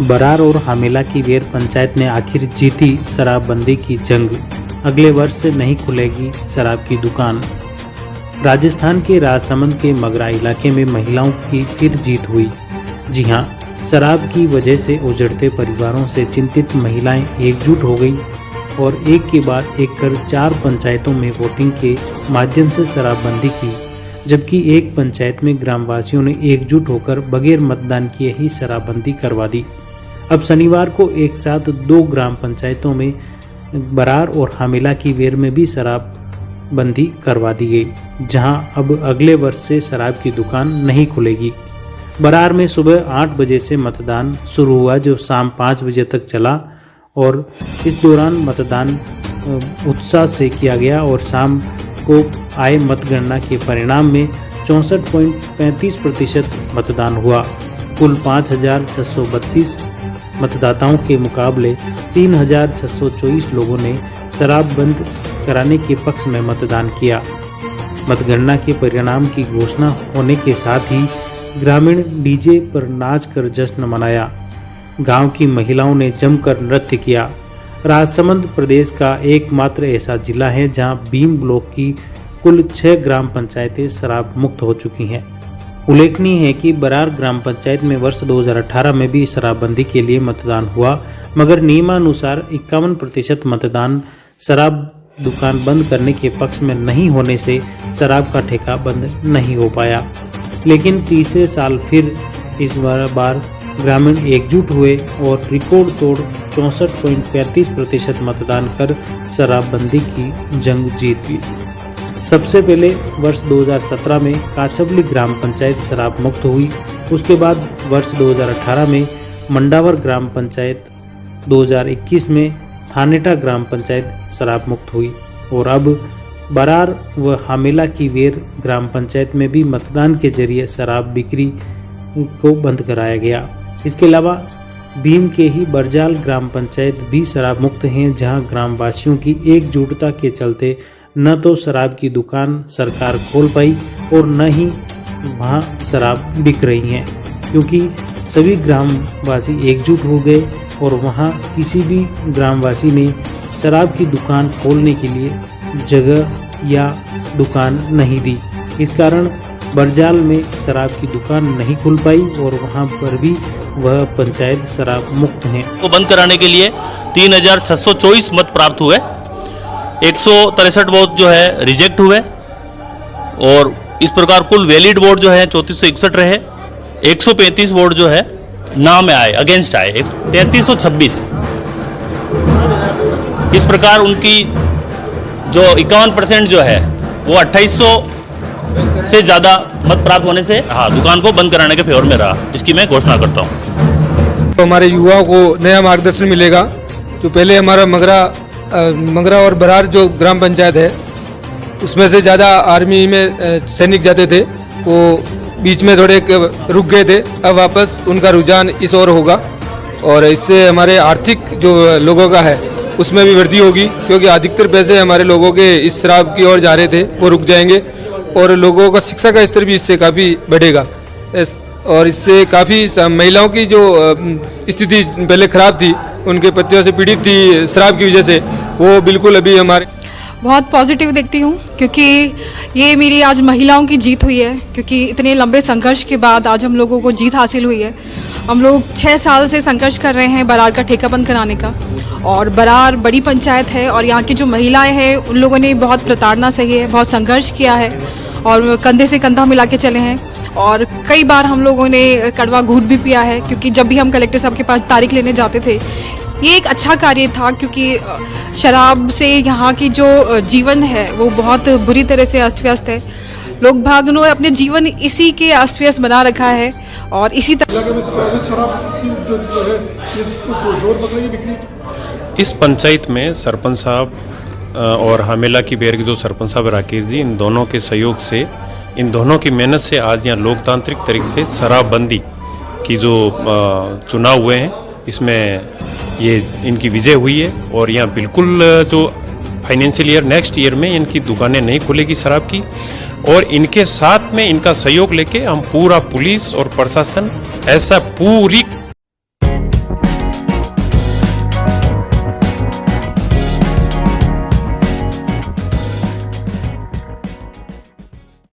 बरार और हामेला की वेर पंचायत ने आखिर जीती शराबबंदी की जंग। अगले वर्ष से नहीं खुलेगी शराब की दुकान। राजस्थान के राजसमंद के मगरा इलाके में महिलाओं की फिर जीत हुई। जी हां, शराब की वजह से उजड़ते परिवारों से चिंतित महिलाएं एकजुट हो गई और एक के बाद एक कर 4 पंचायतों में वोटिंग के माध्यम से शराबबंदी की, जबकि एक पंचायत में ग्रामवासियों ने एकजुट होकर बगैर मतदान किए ही शराबबंदी करवा दी। अब शनिवार को एक साथ 2 ग्राम पंचायतों में बरार और हामेला की वेर में भी शराबबंदी करवा दी गई, जहां अब अगले वर्ष से शराब की दुकान नहीं खुलेगी। बरार में सुबह 8 बजे से मतदान शुरू हुआ, जो शाम 5 बजे तक चला और इस दौरान मतदान उत्साह से किया गया और शाम को आए मतगणना के परिणाम में 64.35% मतदान हुआ। कुल 5,632 मतदाताओं के मुकाबले 3,624 लोगों ने शराब बंद कराने के पक्ष में मतदान किया। मतगणना के परिणाम की घोषणा होने के साथ ही ग्रामीण डीजे पर नाच कर जश्न मनाया। गांव की महिलाओं ने जमकर नृत्य किया। राजसमंद प्रदेश का एकमात्र ऐसा जिला है जहां भीम ब्लॉक की कुल 6 ग्राम पंचायतें शराब मुक्त हो चुकी हैं। उल्लेखनीय है कि बरार ग्राम पंचायत में वर्ष 2018 में भी शराबबंदी के लिए मतदान हुआ, मगर नियमानुसार 51% मतदान शराब दुकान बंद करने के पक्ष में नहीं होने से शराब का ठेका बंद नहीं हो पाया। लेकिन तीसरे साल फिर इस बार ग्रामीण एकजुट हुए और रिकॉर्ड तोड़ 64.35% मतदान कर शराबबंदी की जंग जीत ली। सबसे पहले वर्ष 2017 में काछबली ग्राम पंचायत शराब मुक्त हुई। उसके बाद वर्ष 2018 में मंडावर ग्राम पंचायत, 2021 में थानेटा ग्राम पंचायत शराब मुक्त हुई और अब बरार व हामेला की वेर ग्राम पंचायत में भी मतदान के जरिए शराब बिक्री को बंद कराया गया। इसके अलावा भीम के ही बरजाल ग्राम पंचायत भी शराब मुक्त हैं, जहां ग्रामवासियों की एकजुटता के चलते न तो शराब की दुकान सरकार खोल पाई और न ही वहां शराब बिक रही है, क्योंकि सभी ग्रामवासी एकजुट हो गए और वहां किसी भी ग्रामवासी ने शराब की दुकान खोलने के लिए जगह या दुकान नहीं दी। इस कारण बरजाल में शराब की दुकान नहीं खुल पाई और वहां पर भी वह पंचायत शराब मुक्त है। को बंद कराने के लिए 3,624 मत प्राप्त हुए, 163 वोट जो है रिजेक्ट हुए और इस प्रकार कुल वैलिड वोट जो है 3461 रहे। 135 वोट जो है ना में आए, अगेंस्ट आए 3326। इस प्रकार उनकी जो 51% जो है वो 2800 से ज्यादा मत प्राप्त होने से दुकान को बंद कराने के फेवर में रहा। इसकी मैं घोषणा करता हूँ। तो हमारे युवाओं को नया मार्गदर्शन मिलेगा। जो पहले हमारा मगरा और बरार जो ग्राम पंचायत है, उसमें से ज़्यादा आर्मी में सैनिक जाते थे, वो बीच में थोड़े रुक गए थे। अब वापस उनका रुझान इस ओर होगा और इससे हमारे आर्थिक जो लोगों का है उसमें भी वृद्धि होगी, क्योंकि अधिकतर पैसे हमारे लोगों के इस शराब की ओर जा रहे थे, वो रुक जाएंगे और लोगों का शिक्षा का स्तर भी इससे काफ़ी बढ़ेगा। और इससे काफ़ी महिलाओं की जो स्थिति पहले खराब थी, उनके पतियों से पीड़ित थी शराब की वजह से, वो बिल्कुल अभी हमारे बहुत पॉजिटिव देखती हूँ, क्योंकि ये मेरी आज महिलाओं की जीत हुई है। क्योंकि इतने लंबे संघर्ष के बाद आज हम लोगों को जीत हासिल हुई है। हम लोग 6 साल से संघर्ष कर रहे हैं बरार का ठेका बंद कराने का, और बरार बड़ी पंचायत है और यहाँ की जो महिलाएं हैं उन लोगों ने बहुत प्रताड़ना सही है, बहुत संघर्ष किया है और कंधे से कंधा मिला के चले हैं। और कई बार हम लोगों ने कड़वा घूंट भी पिया है, क्योंकि जब भी हम कलेक्टर साहब के पास तारीख लेने जाते थे, ये एक अच्छा कार्य था, क्योंकि शराब से यहाँ की जो जीवन है वो बहुत बुरी तरह से अस्त व्यस्त है। लोग भाग ने अपने जीवन इसी के अस्त व्यस्त बना रखा है और इसी तरह इस पंचायत में सरपंच साहब और हामेला की बेर के जो सरपंच साहब राकेश जी, इन दोनों के सहयोग से, इन दोनों की मेहनत से आज यहाँ लोकतांत्रिक तरीके से शराबबंदी की जो चुनाव हुए हैं, इसमें ये इनकी विजय हुई है। और यहाँ बिल्कुल जो फाइनेंशियल ईयर नेक्स्ट ईयर में इनकी दुकानें नहीं खुलेगी शराब की, और इनके साथ में इनका सहयोग लेके हम पूरा पुलिस और प्रशासन ऐसा पूरी